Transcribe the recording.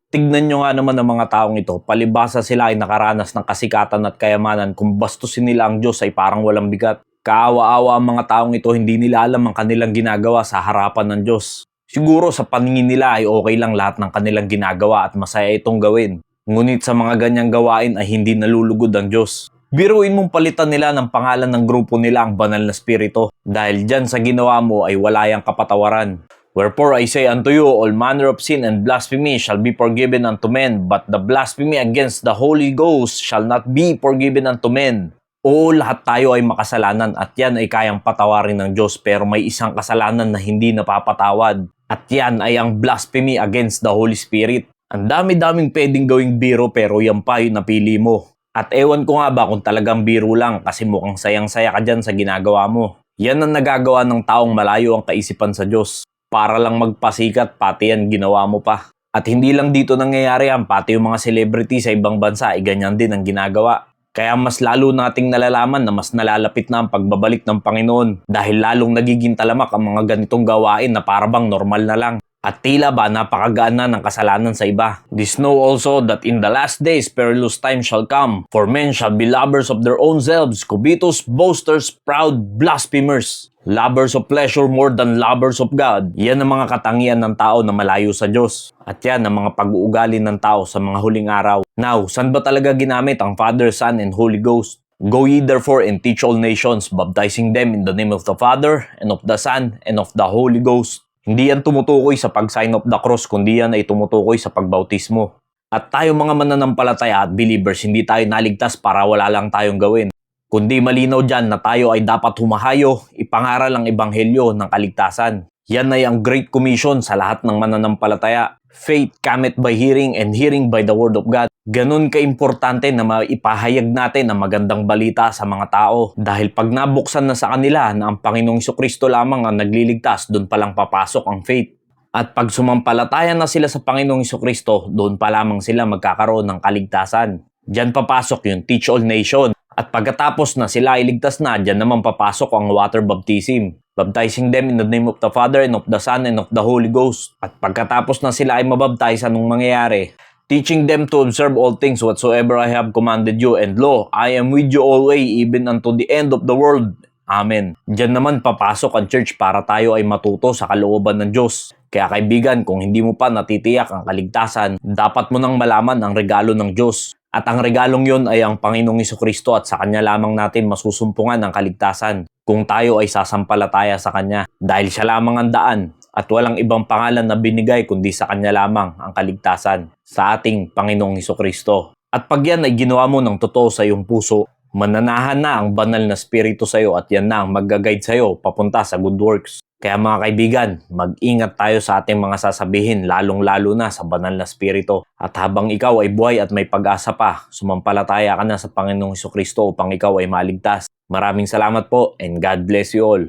Tignan nyo nga naman ang mga taong ito, palibhasa sila ay nakaranas ng kasikatan at kayamanan kung bastusin nila ang Diyos ay parang walang bigat. Kaawa-awa ang mga taong ito, hindi nila alam ang kanilang ginagawa sa harapan ng Diyos. Siguro sa paningin nila ay okay lang lahat ng kanilang ginagawa at masaya itong gawin. Ngunit sa mga ganyang gawain ay hindi nalulugod ang Diyos. Biruin mong palitan nila ng pangalan ng grupo nila ang banal na spirito dahil dyan sa ginawa mo ay wala yang kapatawaran. Wherefore I say unto you, all manner of sin and blasphemy shall be forgiven unto men, but the blasphemy against the Holy Ghost shall not be forgiven unto men. Oo, lahat tayo ay makasalanan at yan ay kayang patawarin ng Diyos, pero may isang kasalanan na hindi napapatawad. At yan ay ang blasphemy against the Holy Spirit. Ang dami-daming pwedeng gawing biro pero yan pa yung napili mo. At ewan ko nga ba kung talagang biro lang kasi mukhang sayang-saya ka dyan sa ginagawa mo. Yan ang nagagawa ng taong malayo ang kaisipan sa Diyos. Para lang magpasikat, pati yan ginawa mo pa. At hindi lang dito nangyayari yan, pati yung mga celebrity sa ibang bansa ay ganyan din ang ginagawa. Kaya mas lalo nating nalalaman na mas nalalapit na ang pagbabalik ng Panginoon dahil lalong nagiging talamak ang mga ganitong gawain na parabang normal na lang. At tila ba napakagaan na ng kasalanan sa iba. This know also that in the last days perilous time shall come, for men shall be lovers of their own selves, covetous, boasters, proud, blasphemers, lovers of pleasure more than lovers of God. Yan ang mga katangian ng tao na malayo sa Diyos. At yan ang mga pag-uugali ng tao sa mga huling araw. Now, saan ba talaga ginamit ang Father, Son, and Holy Ghost? Go ye therefore and teach all nations, baptizing them in the name of the Father, and of the Son, and of the Holy Ghost. Hindi yan tumutukoy sa pag-sign of the cross, kundi yan ay tumutukoy sa pagbautismo. At tayo mga mananampalataya at believers, hindi tayo naligtas para wala lang tayong gawin. Kundi malinaw dyan na tayo ay dapat humahayo, ipangaral ang ebanghelyo ng kaligtasan. Yan ay ang Great Commission sa lahat ng mananampalataya. Faith cometh by hearing and hearing by the word of God. Ganun kaimportante na maipahayag natin ang magandang balita sa mga tao. Dahil pag nabuksan na sa kanila na ang Panginoong Jesucristo lamang ang nagliligtas, doon palang papasok ang faith. At pag sumampalataya na sila sa Panginoong Jesucristo, doon pa lamang sila magkakaroon ng kaligtasan. Diyan papasok yung teach all nation. At pagkatapos na sila ay ligtas na, diyan naman papasok ang water baptism. Baptizing them in the name of the Father and of the Son and of the Holy Ghost. At pagkatapos na sila ay mabaptize, anong mangyayari? Teaching them to observe all things whatsoever I have commanded you, and lo, I am with you always, even unto the end of the world. Amen. Diyan naman papasok ang church para tayo ay matuto sa kalooban ng Diyos. Kaya kaibigan, kung hindi mo pa natitiyak ang kaligtasan, dapat mo nang malaman ang regalo ng Diyos. At ang regalong yon ay ang Panginoong Jesucristo at sa Kanya lamang natin masusumpungan ang kaligtasan kung tayo ay sasampalataya sa Kanya. Dahil siya lamang ang daan at walang ibang pangalan na binigay kundi sa Kanya lamang ang kaligtasan, sa ating Panginoong Jesucristo. At pag yan ay ginawa mo ng totoo sa iyong puso, mananahan na ang banal na spirito sa iyo at yan na ang mag-guide sa iyo papunta sa good works. Kaya mga kaibigan, mag-ingat tayo sa ating mga sasabihin, lalong-lalo na sa banal na spirito. At habang ikaw ay buhay at may pag-asa pa, sumampalataya ka na sa Panginoong Jesucristo upang ikaw ay maligtas. Maraming salamat po and God bless you all.